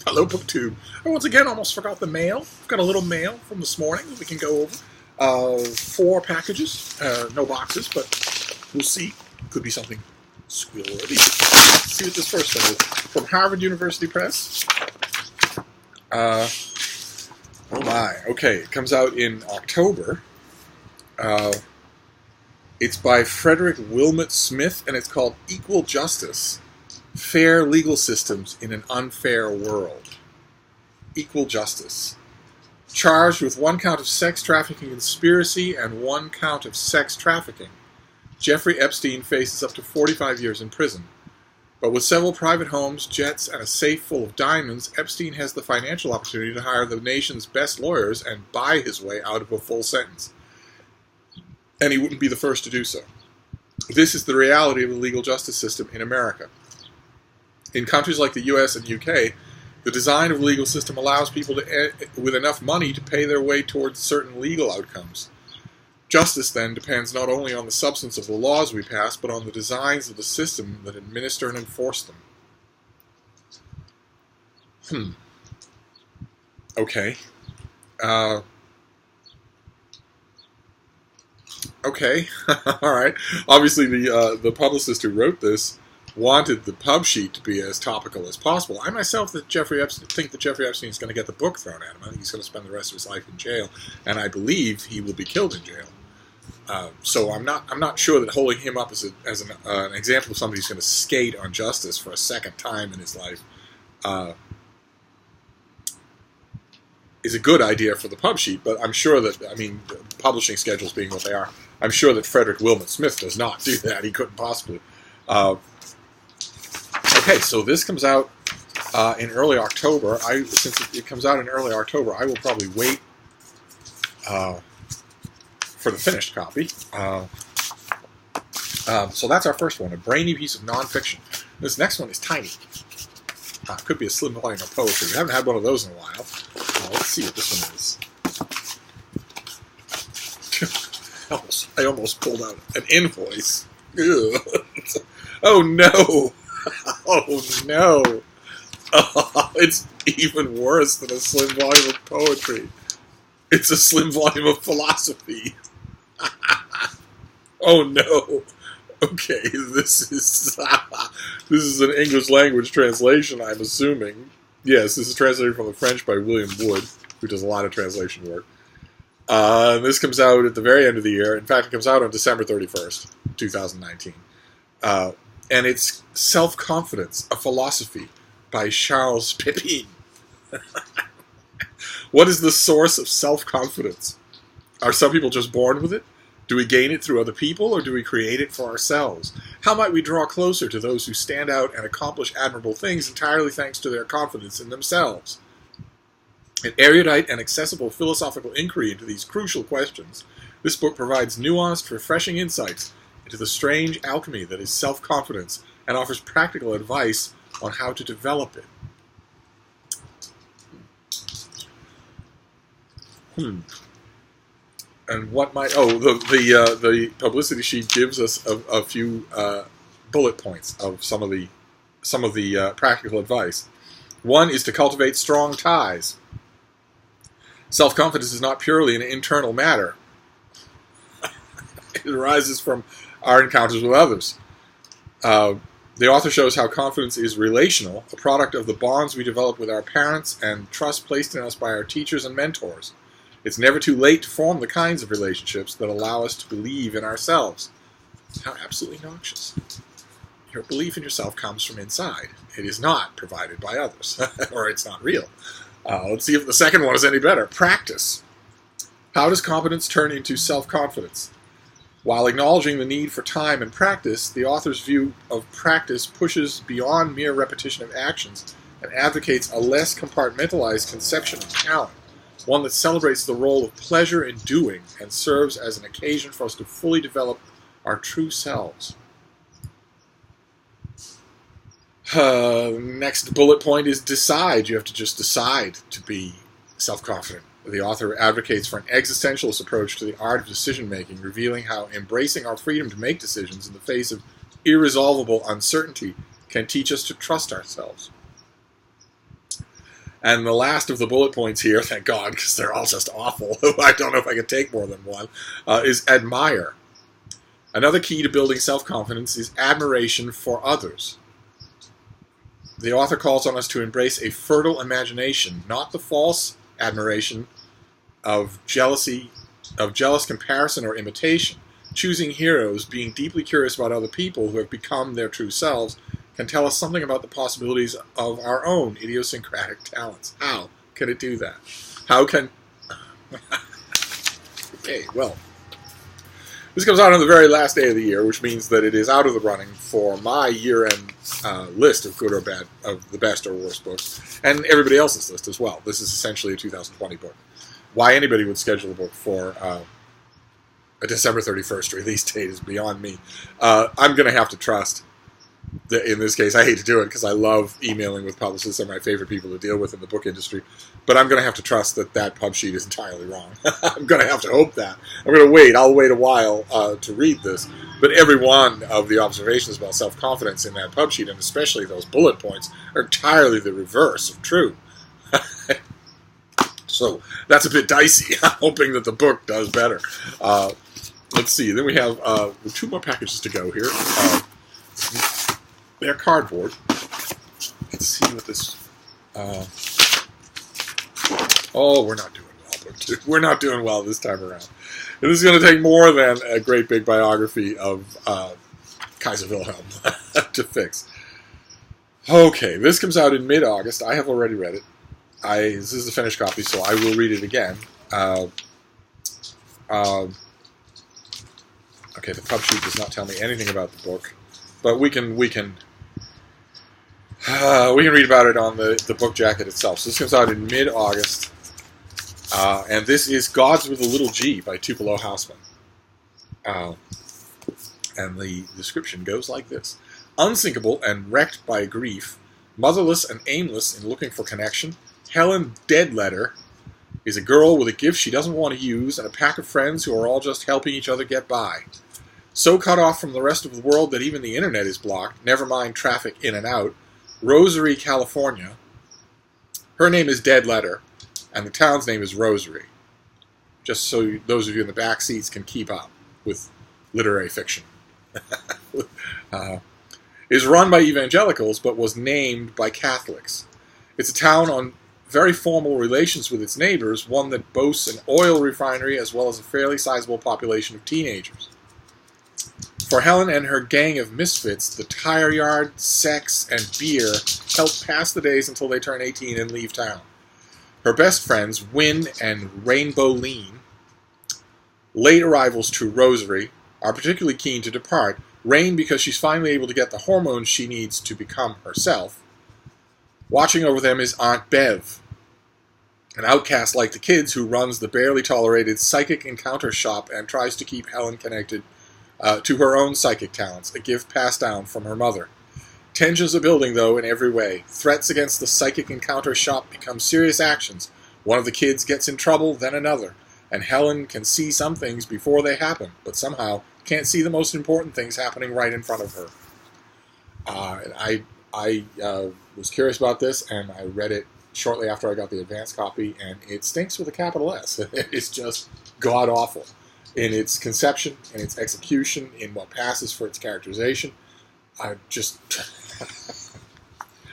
Hello, BookTube. I once again almost forgot the mail. I've got a little mail from this morning that we can go over. 4 packages, no boxes, but we'll see. Could be something squeal-worthy. Let's see what this first one is. From Harvard University Press. Oh my. Okay, it comes out in October. It's by Frederick Wilmot Smith, and it's called Equal Justice: Fair Legal Systems in an Unfair World. Equal Justice. Charged with 1 count of sex trafficking conspiracy and 1 count of sex trafficking, Jeffrey Epstein faces up to 45 years in prison. But with several private homes, jets, and a safe full of diamonds, Epstein has the financial opportunity to hire the nation's best lawyers and buy his way out of a full sentence. And he wouldn't be the first to do so. This is the reality of the legal justice system in America. In countries like the US and UK, the design of the legal system allows people with enough money to pay their way towards certain legal outcomes. Justice, then, depends not only on the substance of the laws we pass, but on the designs of the system that administer and enforce them. Okay. Okay. All right. Obviously, the publicist who wrote this wanted the pub sheet to be as topical as possible. I myself think that Jeffrey Epstein is going to get the book thrown at him. I think he's going to spend the rest of his life in jail, and I believe he will be killed in jail. So I'm not sure that holding him up as an example of somebody who's going to skate on justice for a second time in his life is a good idea for the pub sheet. But I'm sure that, the publishing schedules being what they are, I'm sure that Frederick Wilmot Smith does not do that. He couldn't possibly. Okay, so this comes out in early October. Since it comes out in early October, I will probably wait for the finished copy. So that's our first one, a brainy piece of nonfiction. This next one is tiny. It could be a slim volume of poetry. We haven't had one of those in a while. Let's see what this one is. I almost pulled out an invoice. Ugh. Oh no! Oh no! Oh, it's even worse than a slim volume of poetry. It's a slim volume of philosophy. Oh no! Okay, this is an English language translation, I'm assuming. Yes, this is translated from the French by William Wood, who does a lot of translation work. This comes out at the very end of the year. In fact, it comes out on December 31st, 2019. And it's Self-Confidence, a Philosophy by Charles Pepin. What is the source of self-confidence? Are some people just born with it? Do we gain it through other people, or do we create it for ourselves? How might we draw closer to those who stand out and accomplish admirable things entirely thanks to their confidence in themselves? An erudite and accessible philosophical inquiry into these crucial questions, this book provides nuanced, refreshing insights into the strange alchemy that is self-confidence and offers practical advice on how to develop it. And what might... Oh, the publicity sheet gives us a few bullet points of some of the practical advice. One is to cultivate strong ties. Self-confidence is not purely an internal matter. It arises from our encounters with others. The author shows how confidence is relational, a product of the bonds we develop with our parents and trust placed in us by our teachers and mentors. It's never too late to form the kinds of relationships that allow us to believe in ourselves. How absolutely noxious. Your belief in yourself comes from inside. It is not provided by others, or it's not real. Let's see if the second one is any better. Practice. How does competence turn into self-confidence? While acknowledging the need for time and practice, the author's view of practice pushes beyond mere repetition of actions and advocates a less compartmentalized conception of talent, one that celebrates the role of pleasure in doing and serves as an occasion for us to fully develop our true selves. Next bullet point is decide. You have to just decide to be self-confident. The author advocates for an existentialist approach to the art of decision-making, revealing how embracing our freedom to make decisions in the face of irresolvable uncertainty can teach us to trust ourselves. And the last of the bullet points here, thank God, because they're all just awful. I don't know if I could take more than one, is admire. Another key to building self-confidence is admiration for others. The author calls on us to embrace a fertile imagination, not the false admiration of jealousy, of jealous comparison or imitation. Choosing heroes, being deeply curious about other people who have become their true selves, can tell us something about the possibilities of our own idiosyncratic talents. How can it do that? How can... Okay, well, this comes out on the very last day of the year, which means that it is out of the running for my year-end list of good or bad, of the best or worst books, and everybody else's list as well. This is essentially a 2020 book. Why anybody would schedule a book for a December 31st release date is beyond me. I'm going to have to trust that in this case, I hate to do it because I love emailing with publicists. They're my favorite people to deal with in the book industry. But I'm going to have to trust that that pub sheet is entirely wrong. I'm going to have to hope that. I'm going to wait. I'll wait a while to read this. But every one of the observations about self-confidence in that pub sheet, and especially those bullet points, are entirely the reverse of true. So that's a bit dicey. I'm hoping that the book does better. Let's see. Then we have 2 more packages to go here. They're cardboard. Let's see what this... oh, we're not doing well, book 2. We're not doing well this time around. And this is going to take more than a great big biography of Kaiser Wilhelm to fix. Okay, this comes out in mid-August. I have already read it. This is the finished copy, so I will read it again. Okay, the pub sheet does not tell me anything about the book, but we can read about it on the book jacket itself. So this comes out in mid-August, and this is Gods with a Little G by Tupelo Houseman. And the description goes like this. Unsinkable and wrecked by grief, motherless and aimless in looking for connection, Helen Deadletter is a girl with a gift she doesn't want to use and a pack of friends who are all just helping each other get by. So cut off from the rest of the world that even the internet is blocked, never mind traffic in and out. Rosary, California. Her name is Deadletter, and the town's name is Rosary. Just so those of you in the back seats can keep up with literary fiction. Is run by evangelicals, but was named by Catholics. It's a town on very formal relations with its neighbors, one that boasts an oil refinery as well as a fairly sizable population of teenagers. For Helen and her gang of misfits, the tire yard, sex, and beer help pass the days until they turn 18 and leave town. Her best friends, Wynn and Rainbow Lean, late arrivals to Rosary, are particularly keen to depart. Rain because she's finally able to get the hormones she needs to become herself. Watching over them is Aunt Bev, an outcast like the kids who runs the barely tolerated psychic encounter shop and tries to keep Helen connected to her own psychic talents, a gift passed down from her mother. Tensions are building, though, in every way. Threats against the psychic encounter shop become serious actions. One of the kids gets in trouble, then another, and Helen can see some things before they happen, but somehow can't see the most important things happening right in front of her. I was curious about this, and I read it shortly after I got the advance copy, and it stinks with a capital S. It's just god-awful in its conception, in its execution, in what passes for its characterization.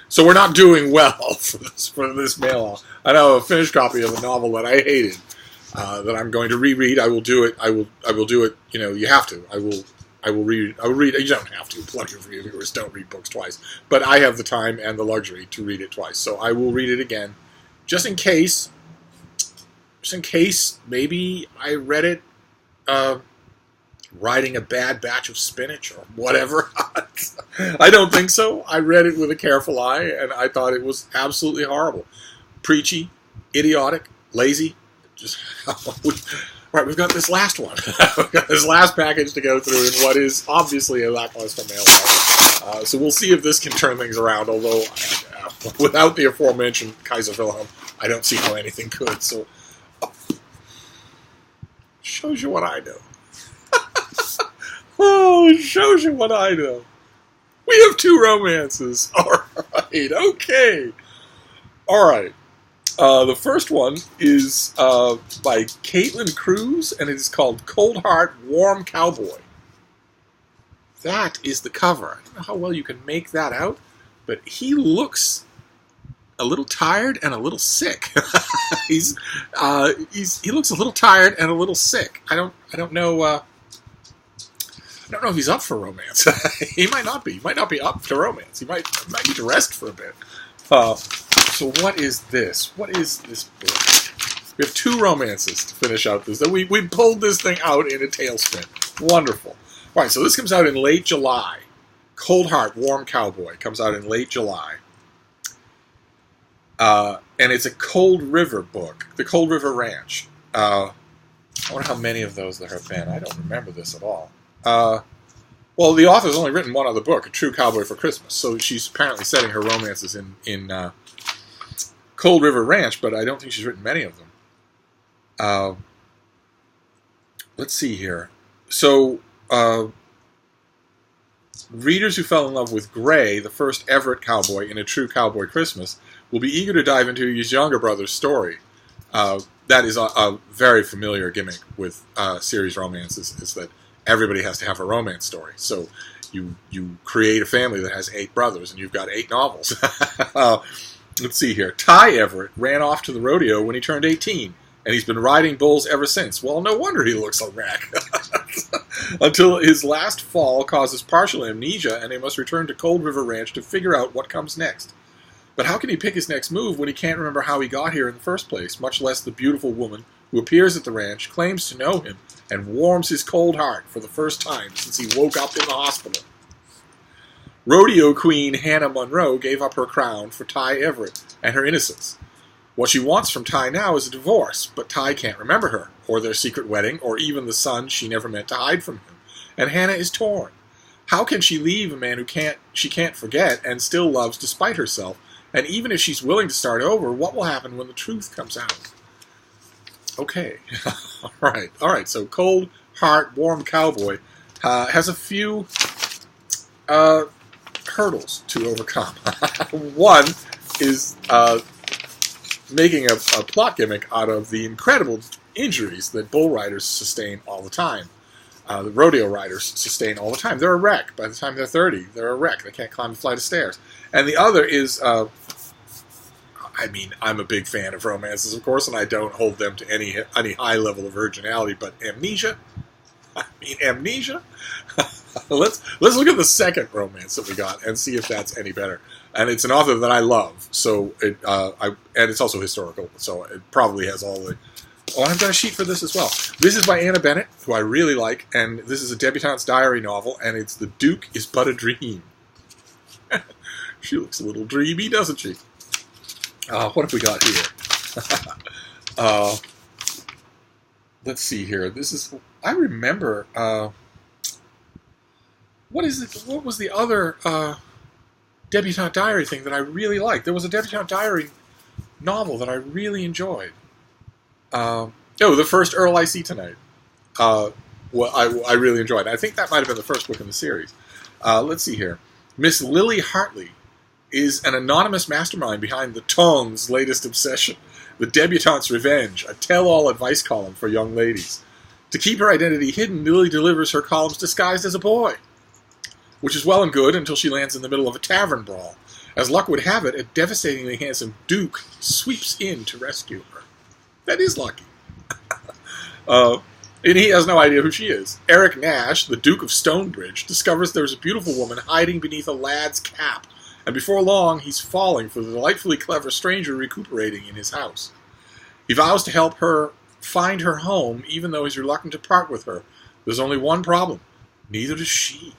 So we're not doing well for this mail-out. I know a finished copy of a novel that I hated, that I'm going to reread. I will do it. I will do it. You know, you have to. I will read. You don't have to. Plenty of reviewers don't read books twice, but I have the time and the luxury to read it twice. So I will read it again, just in case. Just in case, maybe I read it riding a bad batch of spinach or whatever. I don't think so. I read it with a careful eye, and I thought it was absolutely horrible, preachy, idiotic, lazy. Just right, we've got this last one. We've got this last package to go through in what is obviously a lackluster mailbag. So we'll see if this can turn things around, although without the aforementioned Kaiser Wilhelm, I don't see how anything could. So shows you what I know. Oh, it shows you what I know. We have 2 romances. All right, okay. All right. The first one is by Caitlin Cruz, and it is called Cold Heart, Warm Cowboy. That is the cover. I don't know how well you can make that out, but he looks a little tired and a little sick. He looks a little tired and a little sick. I don't know. I don't know if he's up for romance. He might not be. He might not be up to romance. He might need to rest for a bit. So what is this? What is this book? We have 2 romances to finish out this. We pulled this thing out in a tailspin. Wonderful. All right, so this comes out in late July. Cold Heart, Warm Cowboy comes out in late July. And it's a Cold River book. The Cold River Ranch. I wonder how many of those there have been. I don't remember this at all. Well, the author's only written one other book, A True Cowboy for Christmas. So she's apparently setting her romances in Cold River Ranch, but I don't think she's written many of them. Let's see here. So, readers who fell in love with Gray, the first Everett cowboy in A True Cowboy Christmas, will be eager to dive into his younger brother's story. That is a very familiar gimmick with series romances, is that everybody has to have a romance story. So you create a family that has 8 brothers, and you've got 8 novels. Let's see here. Ty Everett ran off to the rodeo when he turned 18, and he's been riding bulls ever since. Well, no wonder he looks a wreck. Until his last fall causes partial amnesia, and he must return to Cold River Ranch to figure out what comes next. But how can he pick his next move when he can't remember how he got here in the first place, much less the beautiful woman who appears at the ranch, claims to know him, and warms his cold heart for the first time since he woke up in the hospital? Rodeo queen Hannah Monroe gave up her crown for Ty Everett and her innocence. What she wants from Ty now is a divorce, but Ty can't remember her, or their secret wedding, or even the son she never meant to hide from him. And Hannah is torn. How can she leave a man she can't forget and still loves despite herself? And even if she's willing to start over, what will happen when the truth comes out? Okay. All right. So Cold Heart, Warm Cowboy has a few hurdles to overcome. One is making a plot gimmick out of the incredible injuries that bull riders sustain all the time. The rodeo riders sustain all the time. They're a wreck. By the time they're 30, they're a wreck. They can't climb a flight of stairs. And the other is, I'm a big fan of romances, of course, and I don't hold them to any high level of originality, but amnesia? Amnesia? Let's look at the second romance that we got and see if that's any better. And it's an author that I love, so and it's also historical, so it probably has all the... Oh, I've got a sheet for this as well. This is by Anna Bennett, who I really like, and this is a debutante's diary novel, and it's The Duke is But a Dream. She looks a little dreamy, doesn't she? What have we got here? Let's see here. This is... I remember... What was the other debutante diary thing that I really liked? There was a debutante diary novel that I really enjoyed. The first Earl I See Tonight. I really enjoyed. I think that might have been the first book in the series. Let's see here. Miss Lily Hartley is an anonymous mastermind behind the Tongue's latest obsession, The Debutante's Revenge, a tell-all advice column for young ladies. To keep her identity hidden, Lily delivers her columns disguised as a boy, which is well and good until she lands in the middle of a tavern brawl. As luck would have it, a devastatingly handsome Duke sweeps in to rescue her. That is lucky. And he has no idea who she is. Eric Nash, the Duke of Stonebridge, discovers there's a beautiful woman hiding beneath a lad's cap, and before long he's falling for the delightfully clever stranger recuperating in his house. He vows to help her find her home, even though he's reluctant to part with her. There's only one problem. Neither does she.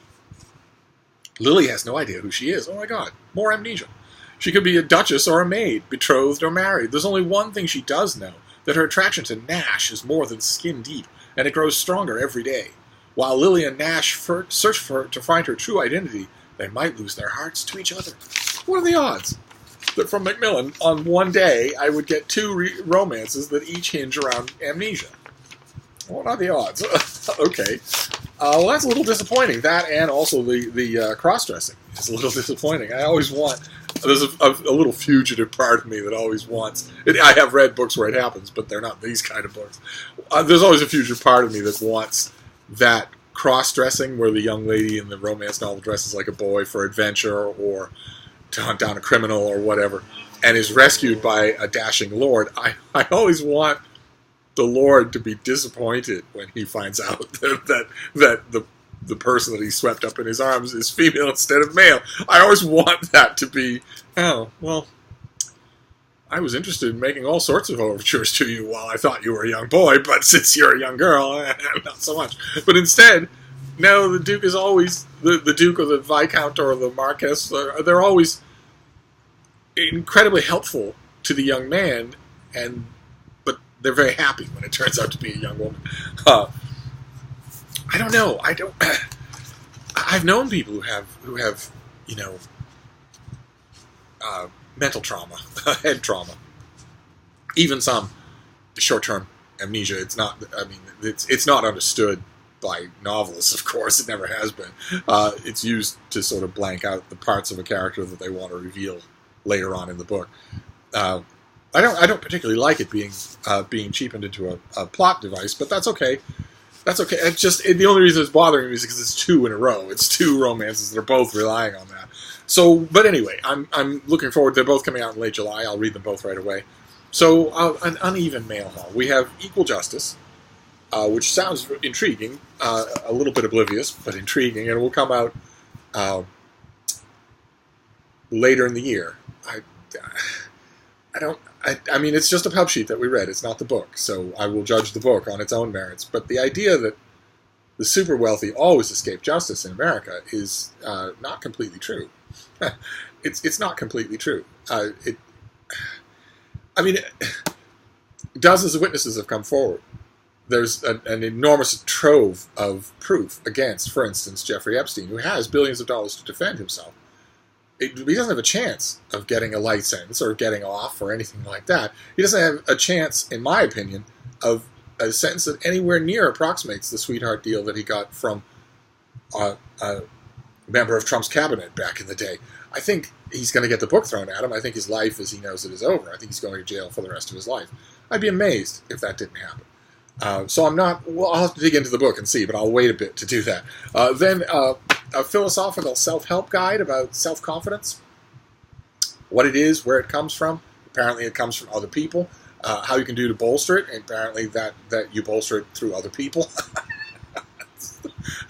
Lily has no idea who she is. Oh my god, more amnesia. She could be a duchess or a maid, betrothed or married. There's only one thing she does know, that her attraction to Nash is more than skin deep, and it grows stronger every day. While Lily and Nash search to find her true identity, they might lose their hearts to each other. What are the odds that from Macmillan, on one day, I would get 2 romances that each hinge around amnesia? What are the odds? Okay. Well, that's a little disappointing. That and also the cross-dressing is a little disappointing. I always want There's a little fugitive part of me that always wants. I have read books where it happens, but they're not these kind of books. There's always a fugitive part of me that wants that cross-dressing where the young lady in the romance novel dresses like a boy for adventure or to hunt down a criminal or whatever, and is rescued by a dashing lord. I always want the lord to be disappointed when he finds out that the person that he swept up in his arms is female instead of male. I always want that to be, oh, well, I was interested in making all sorts of overtures to you while I thought you were a young boy, but since you're a young girl, not so much. But instead, no, the Duke is always, the Duke or the Viscount or the Marquess, they're always incredibly helpful to the young man, but they're very happy when it turns out to be a young woman. I don't know. I've known people who have mental trauma, head trauma, even some short-term amnesia. It's not. I mean, it's not understood by novelists. Of course, it never has been. It's used to sort of blank out the parts of a character that they want to reveal later on in the book. I don't particularly like it being cheapened into a plot device, but that's okay. That's okay. It's just the only reason it's bothering me is because it's 2 in a row. It's 2 romances that are both relying on that. So, but anyway, I'm looking forward. They're both coming out in late July. I'll read them both right away. So, an uneven mail haul. We have Equal Justice, which sounds intriguing, a little bit oblivious, but intriguing, and it will come out later in the year. I mean, it's just a pub sheet that we read. It's not the book, so I will judge the book on its own merits. But the idea that the super wealthy always escape justice in America is not completely true. It's not completely true. Dozens of witnesses have come forward. There's an enormous trove of proof against, for instance, Jeffrey Epstein, who has billions of dollars to defend himself. He doesn't have a chance of getting a light sentence or getting off or anything like that. He doesn't have a chance, in my opinion, of a sentence that anywhere near approximates the sweetheart deal that he got from a member of Trump's cabinet back in the day. I think he's going to get the book thrown at him. I think his life, as he knows it, is over. I think he's going to jail for the rest of his life. I'd be amazed if that didn't happen. So I'm not... Well, I'll have to dig into the book and see, but I'll wait a bit to do that. Then a philosophical self-help guide about self-confidence. What it is, where it comes from. Apparently it comes from other people. How you can do to bolster it. And apparently that you bolster it through other people.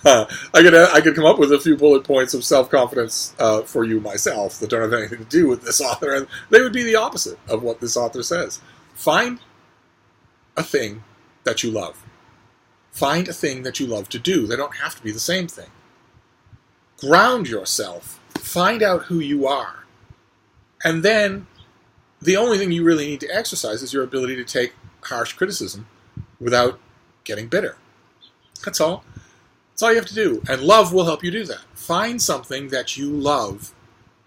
I could come up with a few bullet points of self-confidence for you myself that don't have anything to do with this author. And they would be the opposite of what this author says. Find a thing that you love. Find a thing that you love to do. They don't have to be the same thing. Ground yourself. Find out who you are. And then the only thing you really need to exercise is your ability to take harsh criticism without getting bitter. That's all. That's all you have to do. And love will help you do that. Find something that you love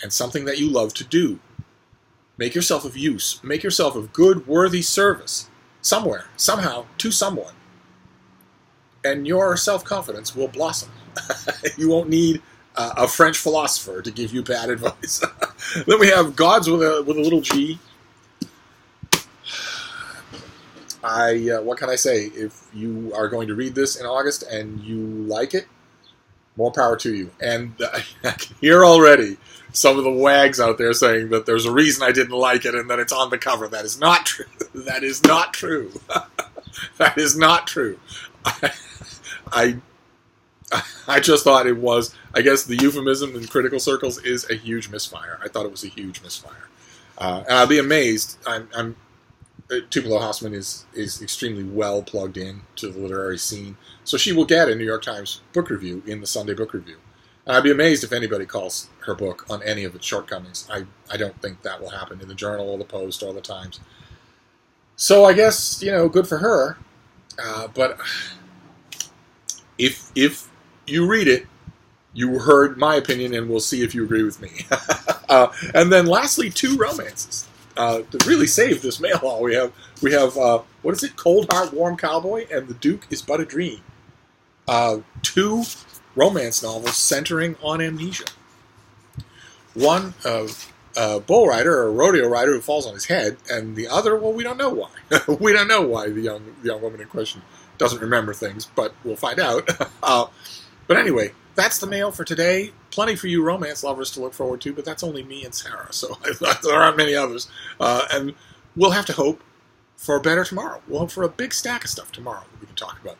and something that you love to do. Make yourself of use. Make yourself of good, worthy service. Somewhere, somehow, to someone. And your self-confidence will blossom. You won't need a French philosopher to give you bad advice. Then we have Gods with a little G. What can I say? If you are going to read this in August and you like it, more power to you. And I can hear already some of the wags out there saying that there's a reason I didn't like it and that it's on the cover. That is not true. That is not true. That is not true. I just thought it was, I guess the euphemism in critical circles is a huge misfire. I thought it was a huge misfire. And I'll be amazed. Tupelo Hausman is extremely well plugged in to the literary scene. So she will get a New York Times book review in the Sunday Book Review. And I'd be amazed if anybody calls her book on any of its shortcomings. I don't think that will happen in the Journal or the Post or the Times. So I guess, good for her. But if you read it, you heard my opinion, and we'll see if you agree with me. And then lastly, 2 romances. To really save this mail haul, we have what is it? Cold Heart, Warm Cowboy, and The Duke is But a Dream. 2 romance novels centering on amnesia. One of a bull rider or a rodeo rider who falls on his head, and the other, well, we don't know why. We don't know why the young woman in question doesn't remember things, but we'll find out. But anyway, that's the mail for today. Plenty for you romance lovers to look forward to, but that's only me and Sarah, so there aren't many others. And we'll have to hope for a better tomorrow. We'll hope for a big stack of stuff tomorrow that we can talk about.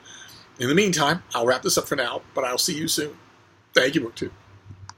In the meantime, I'll wrap this up for now, but I'll see you soon. Thank you, BookTube.